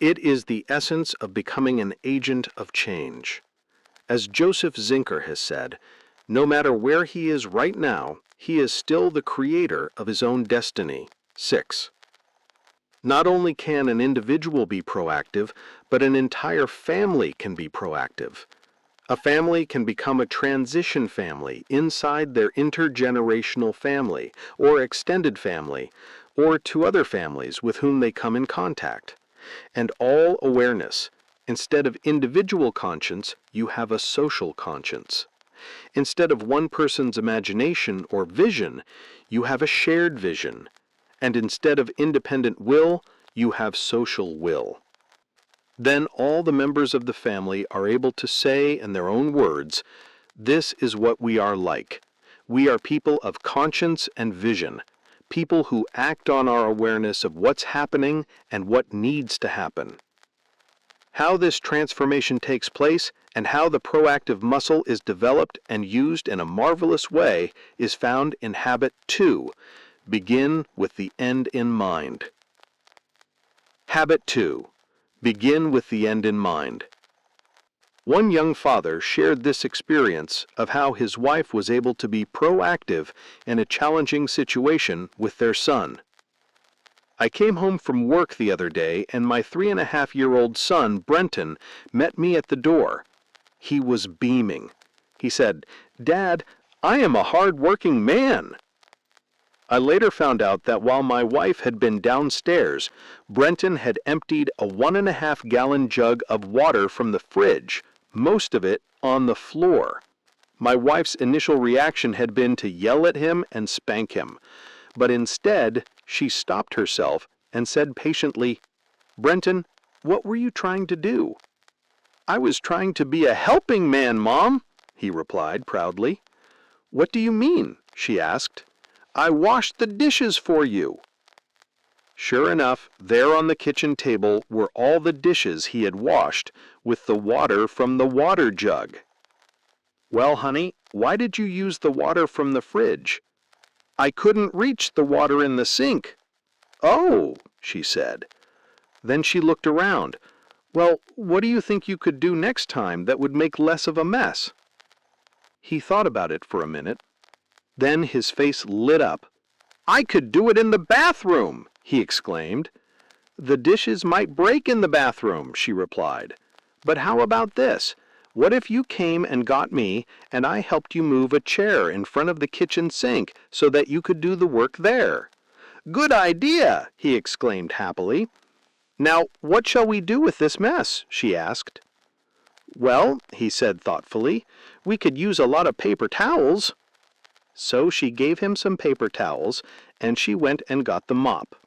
It is the essence of becoming an agent of change. As Joseph Zinker has said, no matter where he is right now, he is still the creator of his own destiny. 6. Not only can an individual be proactive, but an entire family can be proactive. A family can become a transition family inside their intergenerational family or extended family, or to other families with whom they come in contact. And all awareness. Instead of individual conscience, you have a social conscience. Instead of one person's imagination or vision, you have a shared vision. And instead of independent will, you have social will. Then all the members of the family are able to say in their own words, "This is what we are like. We are people of conscience and vision, people who act on our awareness of what's happening and what needs to happen." How this transformation takes place and how the proactive muscle is developed and used in a marvelous way is found in Habit 2. Begin with the end in mind. Habit 2. Begin with the end in mind. One young father shared this experience of how his wife was able to be proactive in a challenging situation with their son. "I came home from work the other day and my 3.5-year-old son, Brenton, met me at the door. He was beaming. He said, 'Dad, I am a hard-working man.' I later found out that while my wife had been downstairs, Brenton had emptied a 1.5-gallon jug of water from the fridge, most of it on the floor. My wife's initial reaction had been to yell at him and spank him, but instead she stopped herself and said patiently, 'Brenton, what were you trying to do?' 'I was trying to be a helping man, Mom,' he replied proudly. 'What do you mean?' she asked. 'I washed the dishes for you.' Sure enough, there on the kitchen table were all the dishes he had washed with the water from the water jug. 'Well, honey, why did you use the water from the fridge?' 'I couldn't reach the water in the sink.' 'Oh,' she said. Then she looked around. 'Well, what do you think you could do next time that would make less of a mess?' He thought about it for a minute. Then his face lit up. 'I could do it in the bathroom!' he exclaimed. 'The dishes might break in the bathroom,' she replied. 'But how about this? What if you came and got me, and I helped you move a chair in front of the kitchen sink so that you could do the work there?' 'Good idea!' he exclaimed happily. 'Now, what shall we do with this mess?' she asked. 'Well,' he said thoughtfully, 'we could use a lot of paper towels.' So she gave him some paper towels, and she went and got the mop.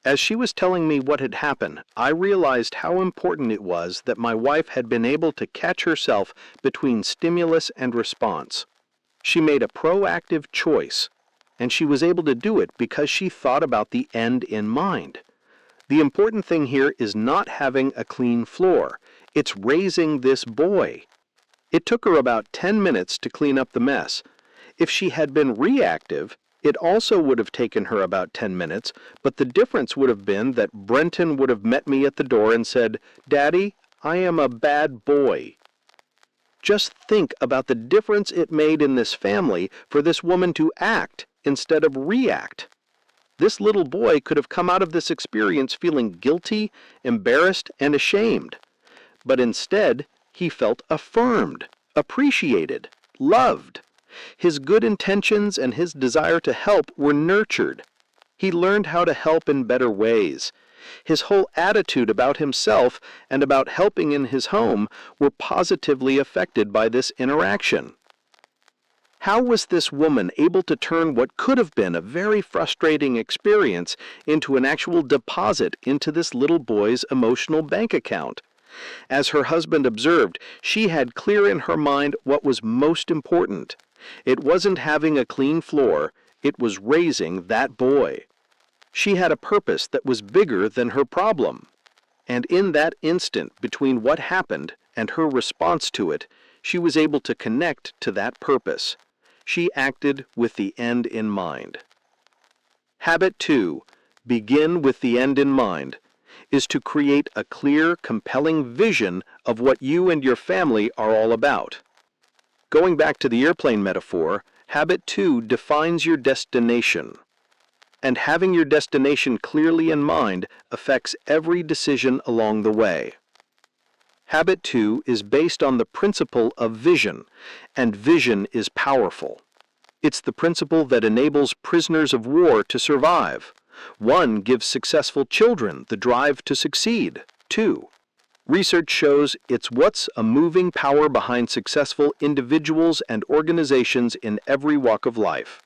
As she was telling me what had happened, I realized how important it was that my wife had been able to catch herself between stimulus and response. She made a proactive choice, and she was able to do it because she thought about the end in mind. The important thing here is not having a clean floor. It's raising this boy. It took her about 10 minutes to clean up the mess. If she had been reactive, it also would have taken her about 10 minutes, but the difference would have been that Brenton would have met me at the door and said, "Daddy, I am a bad boy." Just think about the difference it made in this family for this woman to act instead of react. This little boy could have come out of this experience feeling guilty, embarrassed, and ashamed. But instead, he felt affirmed, appreciated, loved. His good intentions and his desire to help were nurtured. He learned how to help in better ways. His whole attitude about himself and about helping in his home were positively affected by this interaction. How was this woman able to turn what could have been a very frustrating experience into an actual deposit into this little boy's emotional bank account? As her husband observed, she had clear in her mind what was most important. It wasn't having a clean floor, it was raising that boy. She had a purpose that was bigger than her problem. And in that instant between what happened and her response to it, she was able to connect to that purpose. She acted with the end in mind. Habit 2. Begin with the end in mind. is to create a clear, compelling vision of what you and your family are all about. Going back to the airplane metaphor, habit 2 defines your destination. And having your destination clearly in mind affects every decision along the way. Habit 2 is based on the principle of vision, and vision is powerful. It's the principle that enables prisoners of war to survive. 1 gives successful children the drive to succeed. 2. Research shows it's what's a moving power behind successful individuals and organizations in every walk of life.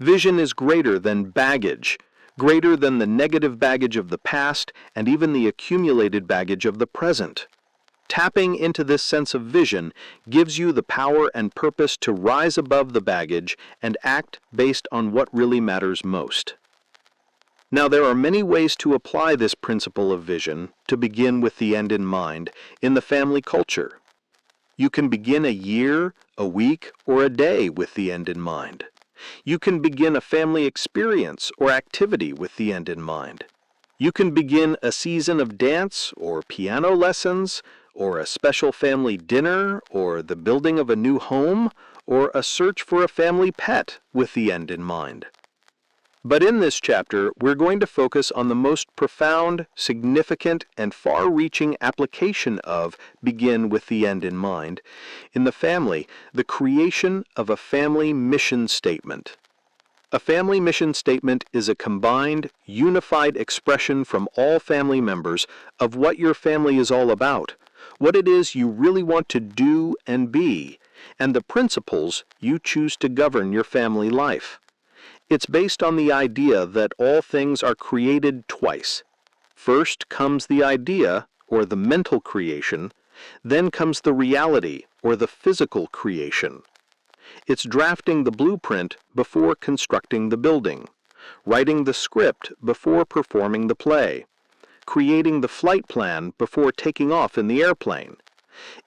Vision is greater than baggage, greater than the negative baggage of the past and even the accumulated baggage of the present. Tapping into this sense of vision gives you the power and purpose to rise above the baggage and act based on what really matters most. Now, there are many ways to apply this principle of vision, to begin with the end in mind, in the family culture. You can begin a year, a week, or a day with the end in mind. You can begin a family experience or activity with the end in mind. You can begin a season of dance or piano lessons, or a special family dinner, or the building of a new home, or a search for a family pet with the end in mind. But in this chapter, we're going to focus on the most profound, significant, and far-reaching application of begin with the end in mind. In the family, the creation of a family mission statement. A family mission statement is a combined, unified expression from all family members of what your family is all about, what it is you really want to do and be, and the principles you choose to govern your family life. It's based on the idea that all things are created twice. First comes the idea, or the mental creation, then comes the reality, or the physical creation. It's drafting the blueprint before constructing the building, writing the script before performing the play, creating the flight plan before taking off in the airplane.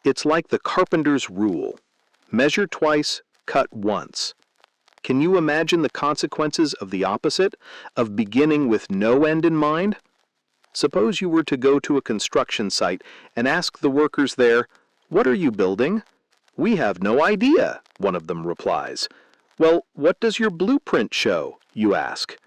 It's like the carpenter's rule: measure twice, cut once. Can you imagine the consequences of the opposite, of beginning with no end in mind? Suppose you were to go to a construction site and ask the workers there, "What are you building?" "We have no idea," one of them replies. "Well, what does your blueprint show?" you ask.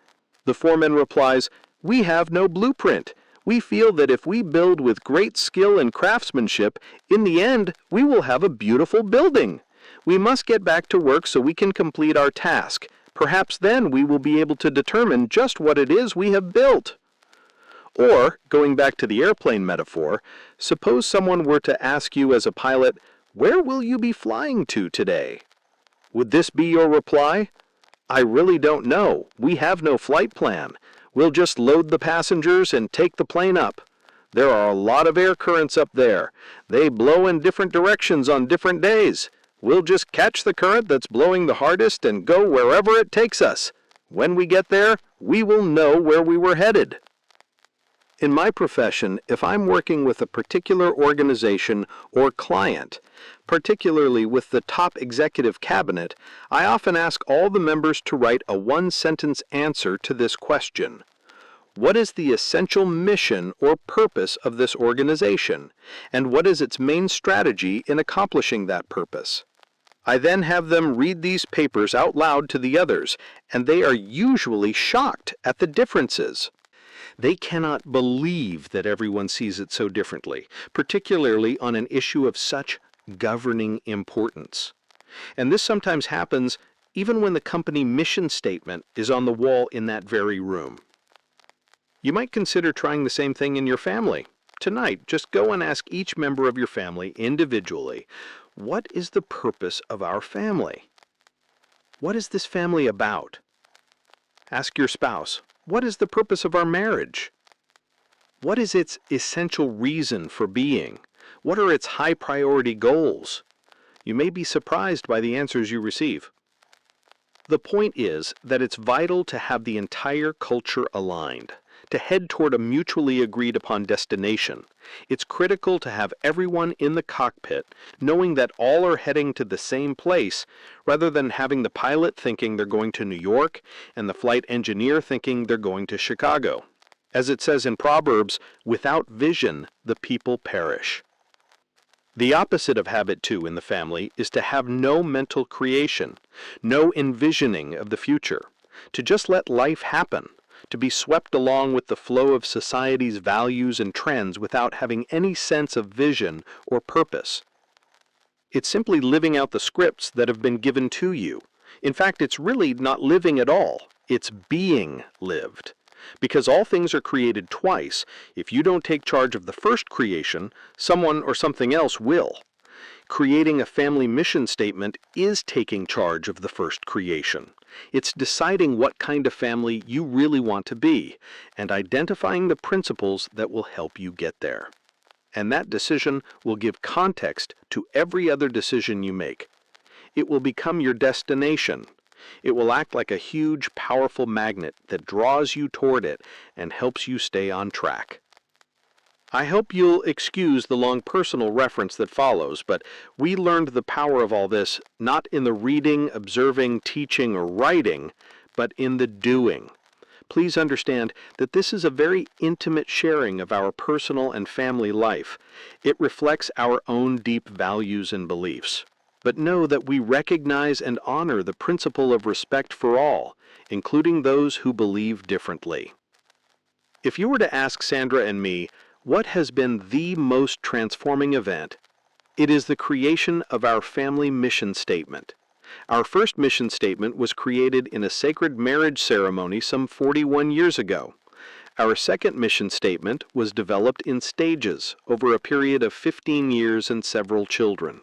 The foreman replies, "We have no blueprint. We feel that if we build with great skill and craftsmanship, in the end, we will have a beautiful building. We must get back to work so we can complete our task. Perhaps then we will be able to determine just what it is we have built." Or, going back to the airplane metaphor, suppose someone were to ask you as a pilot, "Where will you be flying to today?" Would this be your reply? "I really don't know. We have no flight plan. We'll just load the passengers and take the plane up. There are a lot of air currents up there. They blow in different directions on different days. We'll just catch the current that's blowing the hardest and go wherever it takes us. When we get there, we will know where we were headed." In my profession, if I'm working with a particular organization or client, particularly with the top executive cabinet, I often ask all the members to write a one-sentence answer to this question: what is the essential mission or purpose of this organization, and what is its main strategy in accomplishing that purpose? I then have them read these papers out loud to the others, and they are usually shocked at the differences. They cannot believe that everyone sees it so differently, particularly on an issue of such governing importance. And this sometimes happens even when the company mission statement is on the wall in that very room. You might consider trying the same thing in your family. Tonight, just go and ask each member of your family individually, what is the purpose of our family? What is this family about? Ask your spouse, what is the purpose of our marriage? What is its essential reason for being? What are its high priority goals? You may be surprised by the answers you receive. The point is that it's vital to have the entire culture aligned, to head toward a mutually agreed upon destination. It's critical to have everyone in the cockpit knowing that all are heading to the same place, rather than having the pilot thinking they're going to New York and the flight engineer thinking they're going to Chicago. As it says in Proverbs, without vision, the people perish. The opposite of habit 2 in the family is to have no mental creation, no envisioning of the future, to just let life happen, to be swept along with the flow of society's values and trends without having any sense of vision or purpose. It's simply living out the scripts that have been given to you. In fact, it's really not living at all. It's being lived. Because all things are created twice, if you don't take charge of the first creation, someone or something else will. Creating a family mission statement is taking charge of the first creation. It's deciding what kind of family you really want to be, and identifying the principles that will help you get there. And that decision will give context to every other decision you make. It will become your destination. It will act like a huge, powerful magnet that draws you toward it and helps you stay on track. I hope you'll excuse the long personal reference that follows, but we learned the power of all this not in the reading, observing, teaching, or writing, but in the doing. Please understand that this is a very intimate sharing of our personal and family life. It reflects our own deep values and beliefs. But know that we recognize and honor the principle of respect for all, including those who believe differently. If you were to ask Sandra and me, what has been the most transforming event? It is the creation of our family mission statement. Our first mission statement was created in a sacred marriage ceremony some 41 years ago. Our second mission statement was developed in stages over a period of 15 years and several children.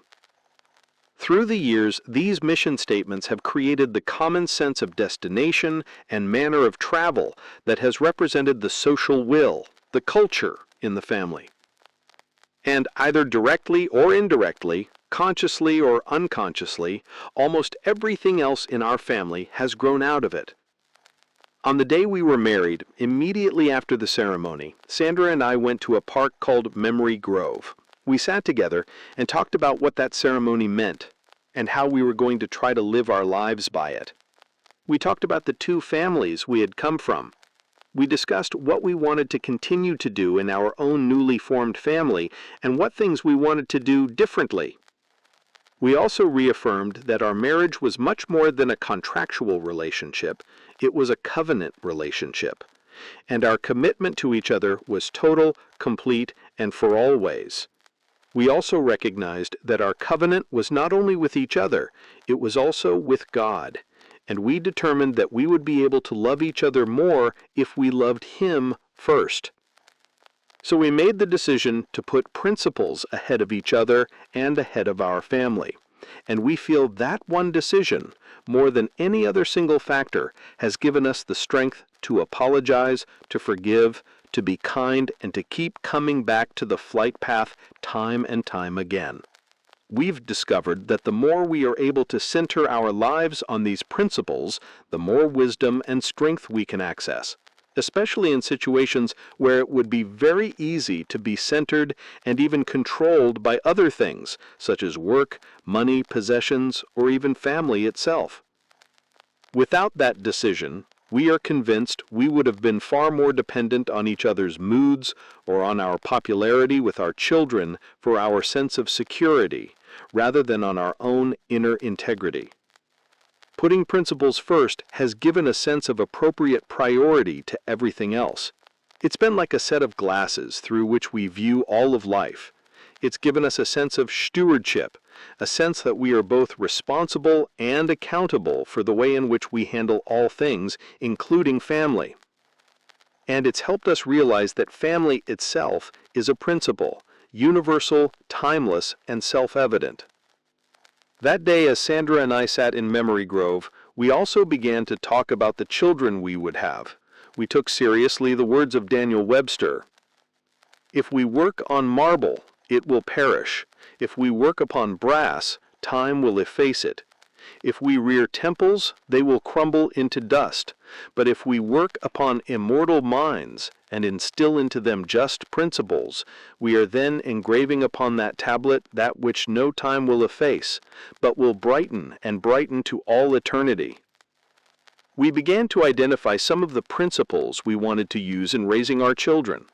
Through the years, these mission statements have created the common sense of destination and manner of travel that has represented the social will, the culture in the family. And either directly or indirectly, consciously or unconsciously, almost everything else in our family has grown out of it. On the day we were married, immediately after the ceremony, Sandra and I went to a park called Memory Grove. We sat together and talked about what that ceremony meant and how we were going to try to live our lives by it. We talked about the two families we had come from. We discussed what we wanted to continue to do in our own newly formed family and what things we wanted to do differently. We also reaffirmed that our marriage was much more than a contractual relationship, it was a covenant relationship. And our commitment to each other was total, complete, and for always. We also recognized that our covenant was not only with each other, it was also with God. And we determined that we would be able to love each other more if we loved Him first. So we made the decision to put principles ahead of each other and ahead of our family. And we feel that one decision, more than any other single factor, has given us the strength to apologize, to forgive, to be kind, and to keep coming back to the flight path time and time again. We've discovered that the more we are able to center our lives on these principles, the more wisdom and strength we can access, especially in situations where it would be very easy to be centered and even controlled by other things, such as work, money, possessions, or even family itself. Without that decision, we are convinced we would have been far more dependent on each other's moods or on our popularity with our children for our sense of security, rather than on our own inner integrity. Putting principles first has given a sense of appropriate priority to everything else. It's been like a set of glasses through which we view all of life. It's given us a sense of stewardship, a sense that we are both responsible and accountable for the way in which we handle all things, including family. And it's helped us realize that family itself is a principle, universal, timeless, and self-evident. That day, as Sandra and I sat in Memory Grove, we also began to talk about the children we would have. We took seriously the words of Daniel Webster. If we work on marble, it will perish. If we work upon brass, time will efface it. If we rear temples, they will crumble into dust. But if we work upon immortal minds and instill into them just principles, we are then engraving upon that tablet that which no time will efface, but will brighten and brighten to all eternity. We began to identify some of the principles we wanted to use in raising our children.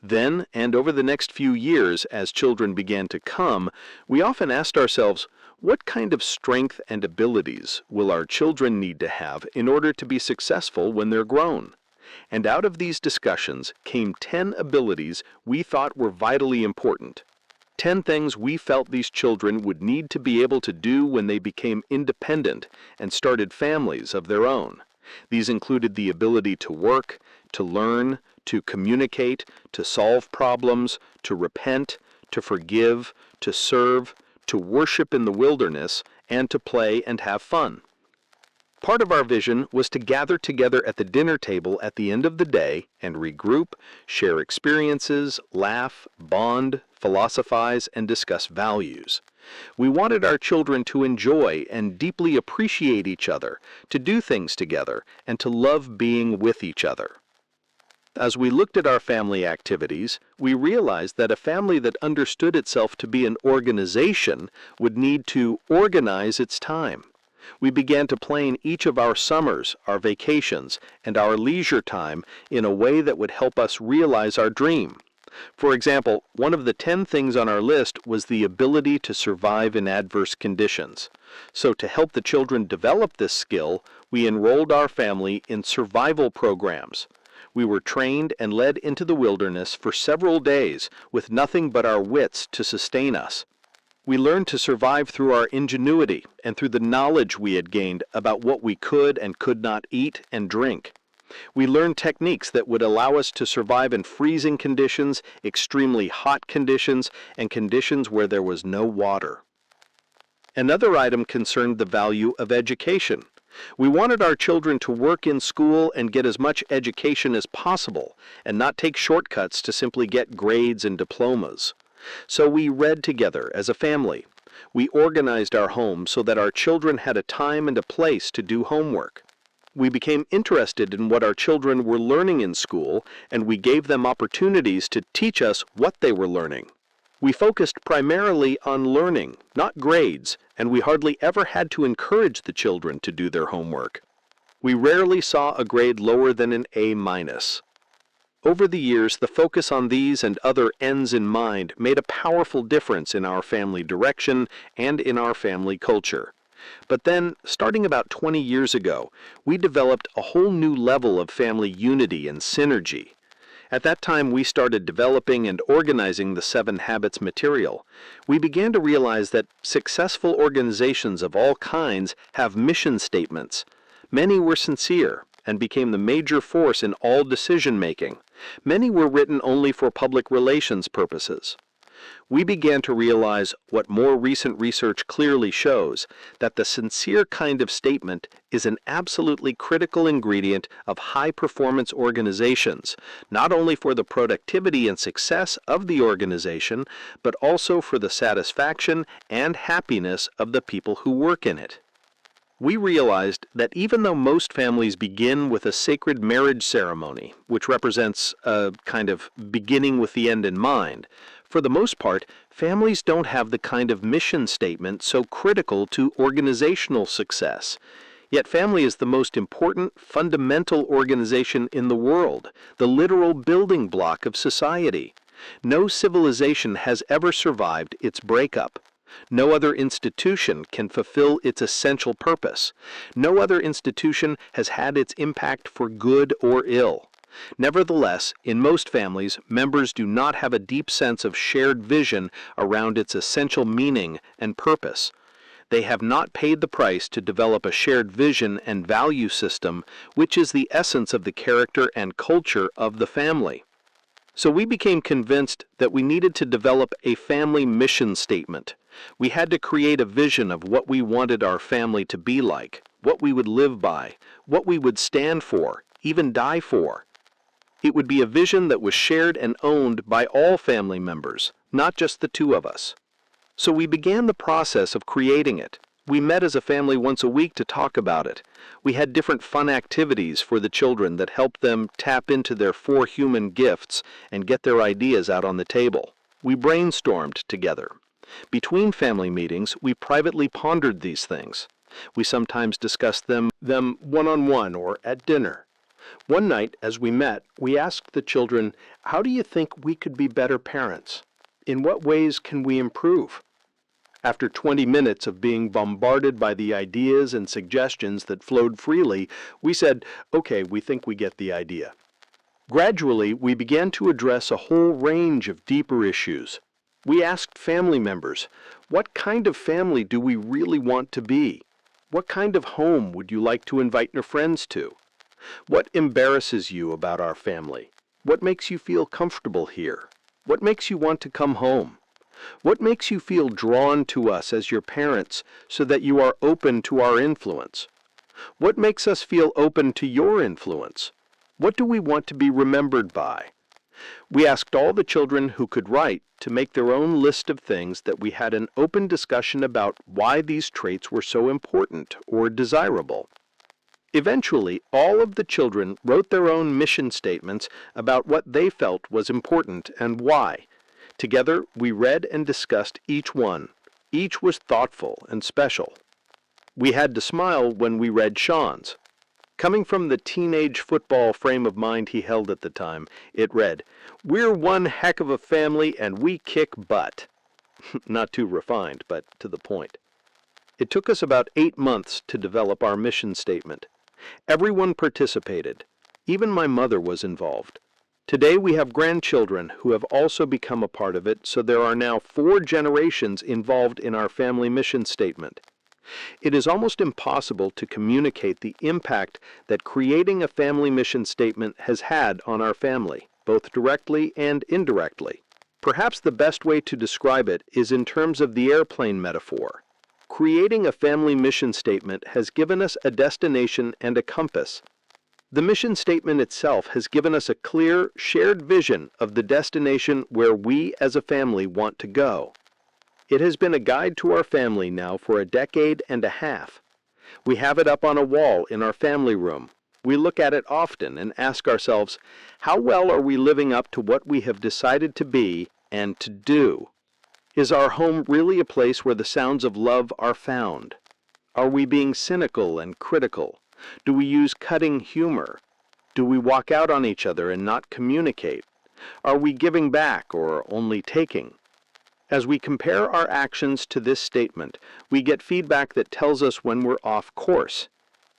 Then, and over the next few years, as children began to come, we often asked ourselves, what kind of strength and abilities will our children need to have in order to be successful when they're grown? And out of these discussions came 10 abilities we thought were vitally important. 10 things we felt these children would need to be able to do when they became independent and started families of their own. These included the ability to work, to learn, to communicate, to solve problems, to repent, to forgive, to serve, to worship in the wilderness, and to play and have fun. Part of our vision was to gather together at the dinner table at the end of the day and regroup, share experiences, laugh, bond, philosophize, and discuss values. We wanted our children to enjoy and deeply appreciate each other, to do things together, and to love being with each other. As we looked at our family activities, we realized that a family that understood itself to be an organization would need to organize its time. We began to plan each of our summers, our vacations, and our leisure time in a way that would help us realize our dream. For example, one of the 10 things on our list was the ability to survive in adverse conditions. So to help the children develop this skill, we enrolled our family in survival programs. We were trained and led into the wilderness for several days with nothing but our wits to sustain us. We learned to survive through our ingenuity and through the knowledge we had gained about what we could and could not eat and drink. We learned techniques that would allow us to survive in freezing conditions, extremely hot conditions, and conditions where there was no water. Another item concerned the value of education. We wanted our children to work in school and get as much education as possible, and not take shortcuts to simply get grades and diplomas. So we read together as a family. We organized our home so that our children had a time and a place to do homework. We became interested in what our children were learning in school, and we gave them opportunities to teach us what they were learning. We focused primarily on learning, not grades, and we hardly ever had to encourage the children to do their homework. We rarely saw a grade lower than an A-. Over the years, the focus on these and other ends in mind made a powerful difference in our family direction and in our family culture. But then, starting about 20 years ago, we developed a whole new level of family unity and synergy. At that time, we started developing and organizing the 7 Habits material. We began to realize that successful organizations of all kinds have mission statements. Many were sincere and became the major force in all decision-making. Many were written only for public relations purposes. We began to realize what more recent research clearly shows, that the sincere kind of statement is an absolutely critical ingredient of high-performance organizations, not only for the productivity and success of the organization, but also for the satisfaction and happiness of the people who work in it. We realized that even though most families begin with a sacred marriage ceremony, which represents a kind of beginning with the end in mind, for the most part, families don't have the kind of mission statement so critical to organizational success. Yet family is the most important, fundamental organization in the world, the literal building block of society. No civilization has ever survived its breakup. No other institution can fulfill its essential purpose. No other institution has had its impact for good or ill. Nevertheless, in most families, members do not have a deep sense of shared vision around its essential meaning and purpose. They have not paid the price to develop a shared vision and value system, which is the essence of the character and culture of the family. So we became convinced that we needed to develop a family mission statement. We had to create a vision of what we wanted our family to be like, what we would live by, what we would stand for, even die for. It would be a vision that was shared and owned by all family members, not just the 2 of us. So we began the process of creating it. We met as a family once a week to talk about it. We had different fun activities for the children that helped them tap into their 4 human gifts and get their ideas out on the table. We brainstormed together. Between family meetings, we privately pondered these things. We sometimes discussed them one-on-one or at dinner. One night, as we met, we asked the children, "How do you think we could be better parents? In what ways can we improve?" After 20 minutes of being bombarded by the ideas and suggestions that flowed freely, we said, "Okay, we think we get the idea." Gradually, we began to address a whole range of deeper issues. We asked family members, "What kind of family do we really want to be? What kind of home would you like to invite your friends to? What embarrasses you about our family? What makes you feel comfortable here? What makes you want to come home? What makes you feel drawn to us as your parents so that you are open to our influence? What makes us feel open to your influence? What do we want to be remembered by?" We asked all the children who could write to make their own list of things that we had an open discussion about why these traits were so important or desirable. Eventually, all of the children wrote their own mission statements about what they felt was important and why. Together, we read and discussed each one. Each was thoughtful and special. We had to smile when we read Sean's. Coming from the teenage football frame of mind he held at the time, it read, "We're one heck of a family and we kick butt." Not too refined, but to the point. It took us about 8 months to develop our mission statement. Everyone participated. Even my mother was involved. Today we have grandchildren who have also become a part of it, so there are now 4 generations involved in our family mission statement. It is almost impossible to communicate the impact that creating a family mission statement has had on our family, both directly and indirectly. Perhaps the best way to describe it is in terms of the airplane metaphor. Creating a family mission statement has given us a destination and a compass. The mission statement itself has given us a clear, shared vision of the destination where we as a family want to go. It has been a guide to our family now for a decade and a half. We have it up on a wall in our family room. We look at it often and ask ourselves, how well are we living up to what we have decided to be and to do? Is our home really a place where the sounds of love are found? Are we being cynical and critical? Do we use cutting humor? Do we walk out on each other and not communicate? Are we giving back or only taking? As we compare our actions to this statement, we get feedback that tells us when we're off course.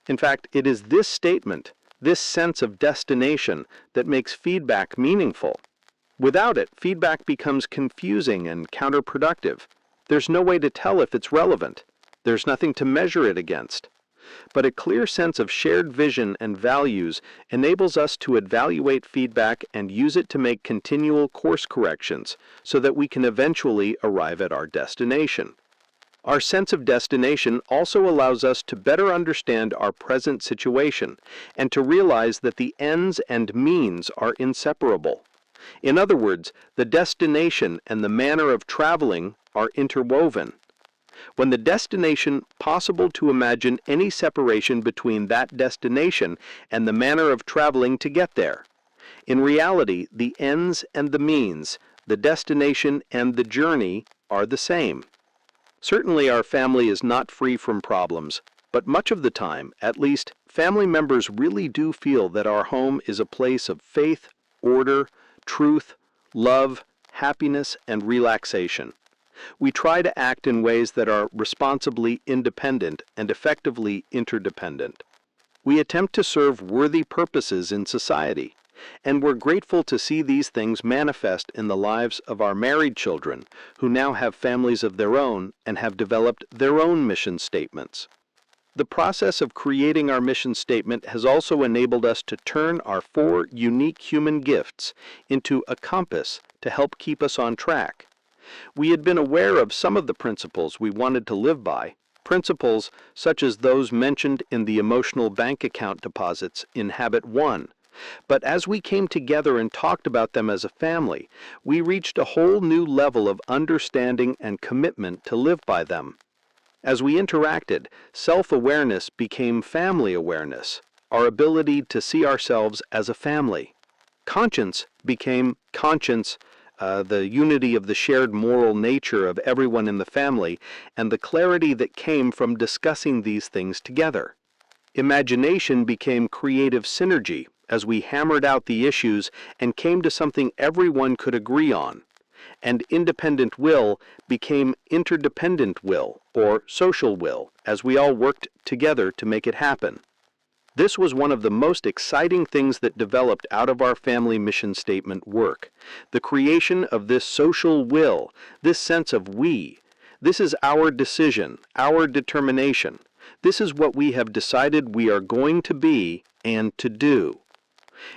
In fact, it is this statement, this sense of destination, that makes feedback meaningful. Without it, feedback becomes confusing and counterproductive. There's no way to tell if it's relevant. There's nothing to measure it against. But a clear sense of shared vision and values enables us to evaluate feedback and use it to make continual course corrections so that we can eventually arrive at our destination. Our sense of destination also allows us to better understand our present situation and to realize that the ends and means are inseparable. In other words, the destination and the manner of traveling are interwoven. When the destination possible to imagine any separation between that destination and the manner of traveling to get there. In reality, the ends and the means, the destination and the journey are the same. Certainly our family is not free from problems, but much of the time, at least, family members really do feel that our home is a place of faith, order, truth, love, happiness, and relaxation. We try to act in ways that are responsibly independent and effectively interdependent. We attempt to serve worthy purposes in society, and we're grateful to see these things manifest in the lives of our married children, who now have families of their own and have developed their own mission statements. The process of creating our mission statement has also enabled us to turn our 4 unique human gifts into a compass to help keep us on track. We had been aware of some of the principles we wanted to live by, principles such as those mentioned in the emotional bank account deposits in Habit 1. But as we came together and talked about them as a family, we reached a whole new level of understanding and commitment to live by them. As we interacted, self-awareness became family awareness, our ability to see ourselves as a family. Conscience became conscience the unity of the shared moral nature of everyone in the family, and the clarity that came from discussing these things together. Imagination became creative synergy as we hammered out the issues and came to something everyone could agree on. And independent will became interdependent will, or social will, as we all worked together to make it happen. This was one of the most exciting things that developed out of our family mission statement work. The creation of this social will, this sense of we. This is our decision, our determination. This is what we have decided we are going to be and to do.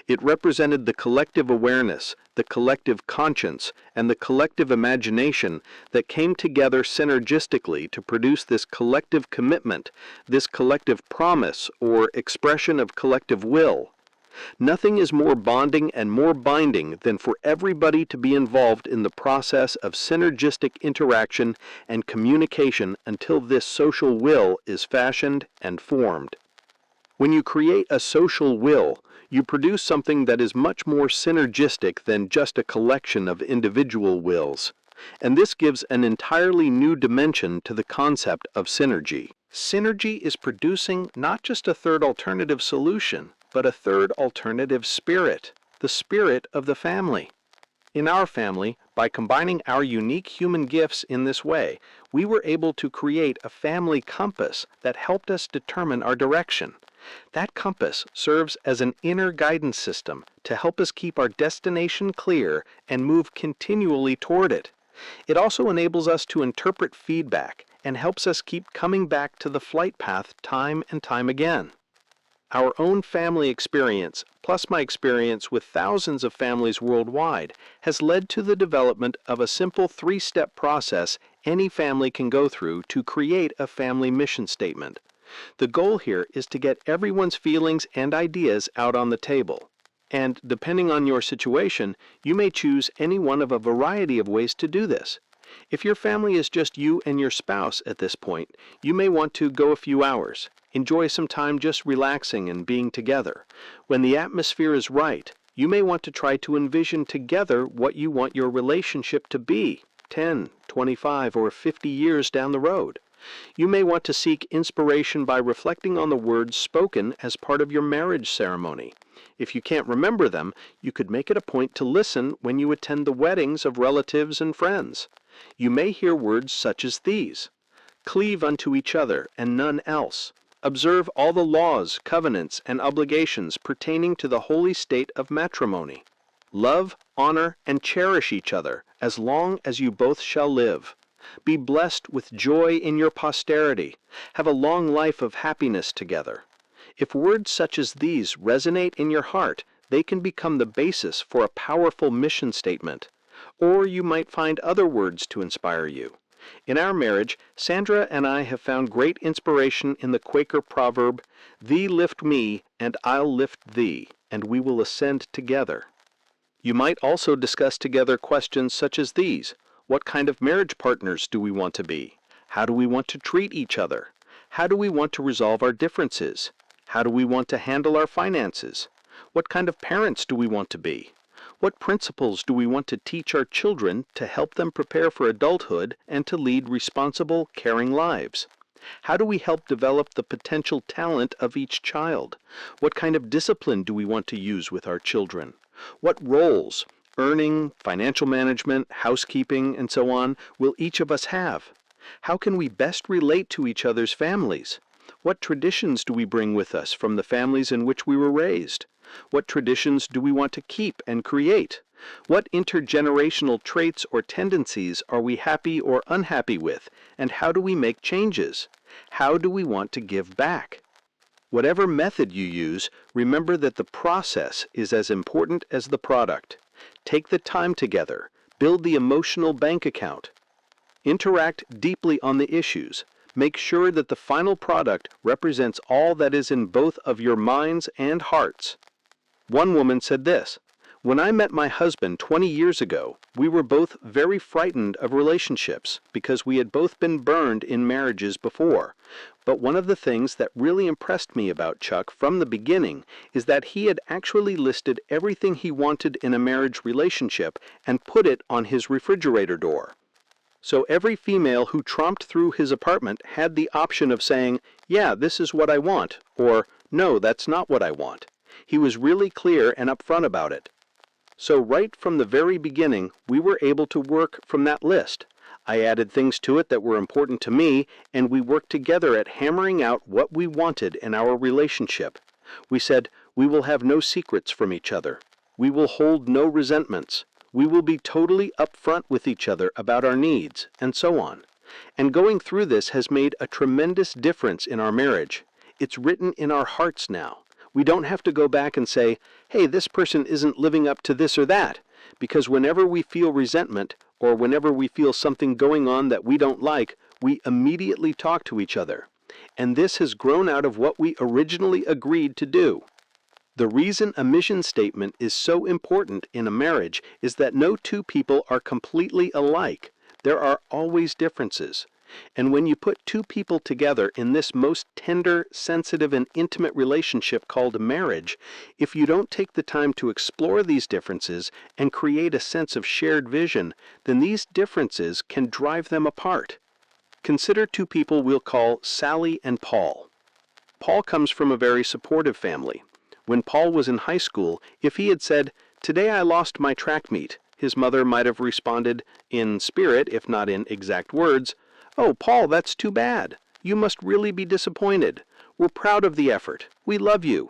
It represented the collective awareness, the collective conscience, and the collective imagination that came together synergistically to produce this collective commitment, this collective promise or expression of collective will. Nothing is more bonding and more binding than for everybody to be involved in the process of synergistic interaction and communication until this social will is fashioned and formed. When you create a social will, you produce something that is much more synergistic than just a collection of individual wills, and this gives an entirely new dimension to the concept of synergy. Synergy is producing not just a third alternative solution, but a third alternative spirit, the spirit of the family. In our family, by combining our unique human gifts in this way, we were able to create a family compass that helped us determine our direction. That compass serves as an inner guidance system to help us keep our destination clear and move continually toward it. It also enables us to interpret feedback and helps us keep coming back to the flight path time and time again. Our own family experience, plus my experience with thousands of families worldwide, has led to the development of a simple 3-step process any family can go through to create a family mission statement. The goal here is to get everyone's feelings and ideas out on the table. And depending on your situation, you may choose any one of a variety of ways to do this. If your family is just you and your spouse at this point, you may want to go a few hours. Enjoy some time just relaxing and being together. When the atmosphere is right, you may want to try to envision together what you want your relationship to be 10, 25, or 50 years down the road. You may want to seek inspiration by reflecting on the words spoken as part of your marriage ceremony. If you can't remember them, you could make it a point to listen when you attend the weddings of relatives and friends. You may hear words such as these: cleave unto each other and none else. Observe all the laws, covenants, and obligations pertaining to the holy state of matrimony. Love, honor, and cherish each other as long as you both shall live. Be blessed with joy in your posterity. Have a long life of happiness together. If words such as these resonate in your heart, they can become the basis for a powerful mission statement. Or you might find other words to inspire you. In our marriage, Sandra and I have found great inspiration in the Quaker proverb, "Thee lift me, and I'll lift thee, and we will ascend together." You might also discuss together questions such as these. What kind of marriage partners do we want to be? How do we want to treat each other? How do we want to resolve our differences? How do we want to handle our finances? What kind of parents do we want to be? What principles do we want to teach our children to help them prepare for adulthood and to lead responsible, caring lives? How do we help develop the potential talent of each child? What kind of discipline do we want to use with our children? What roles, earning, financial management, housekeeping, and so on, will each of us have? How can we best relate to each other's families? What traditions do we bring with us from the families in which we were raised? What traditions do we want to keep and create? What intergenerational traits or tendencies are we happy or unhappy with, and how do we make changes? How do we want to give back? Whatever method you use, remember that the process is as important as the product. Take the time together. Build the emotional bank account. Interact deeply on the issues. Make sure that the final product represents all that is in both of your minds and hearts. One woman said this: When I met my husband 20 years ago, we were both very frightened of relationships because we had both been burned in marriages before. But one of the things that really impressed me about Chuck from the beginning is that he had actually listed everything he wanted in a marriage relationship and put it on his refrigerator door. So every female who tromped through his apartment had the option of saying, "Yeah, this is what I want," or "No, that's not what I want." He was really clear and upfront about it. So right from the very beginning, we were able to work from that list. I added things to it that were important to me, and we worked together at hammering out what we wanted in our relationship. We said, we will have no secrets from each other. We will hold no resentments. We will be totally upfront with each other about our needs, and so on. And going through this has made a tremendous difference in our marriage. It's written in our hearts now. We don't have to go back and say, hey, this person isn't living up to this or that, because whenever we feel resentment, or whenever we feel something going on that we don't like, we immediately talk to each other. And this has grown out of what we originally agreed to do. The reason a mission statement is so important in a marriage is that no two people are completely alike. There are always differences. And when you put two people together in this most tender, sensitive, and intimate relationship called marriage, if you don't take the time to explore these differences and create a sense of shared vision, then these differences can drive them apart. Consider two people we'll call Sally and Paul. Paul comes from a very supportive family. When Paul was in high school, if he had said, "Today I lost my track meet," his mother might have responded in spirit, if not in exact words, "Oh, Paul, that's too bad. You must really be disappointed. We're proud of the effort. We love you."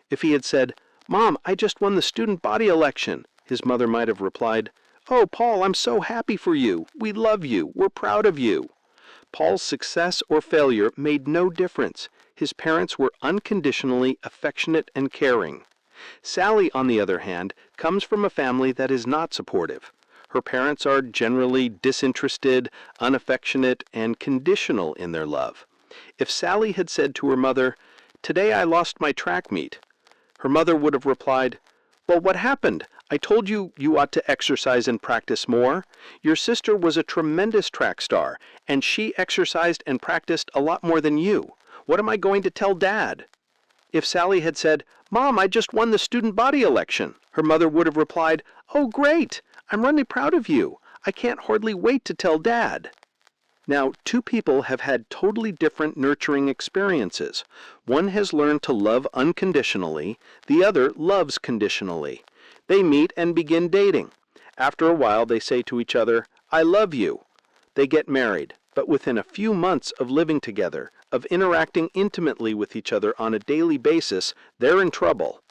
If he had said, "Mom, I just won the student body election," his mother might have replied, "Oh, Paul, I'm so happy for you. We love you. We're proud of you." Paul's success or failure made no difference. His parents were unconditionally affectionate and caring. Sally, on the other hand, comes from a family that is not supportive. Her parents are generally disinterested, unaffectionate, and conditional in their love. If Sally had said to her mother, "Today I lost my track meet," her mother would have replied, "Well, what happened? I told you you ought to exercise and practice more. Your sister was a tremendous track star, and she exercised and practiced a lot more than you. What am I going to tell Dad?" If Sally had said, "Mom, I just won the student body election," her mother would have replied, "Oh, great! I'm really proud of you. I can't hardly wait to tell Dad." Now, two people have had totally different nurturing experiences. One has learned to love unconditionally, the other loves conditionally. They meet and begin dating. After a while, they say to each other, "I love you." They get married, but within a few months of living together, of interacting intimately with each other on a daily basis, they're in trouble.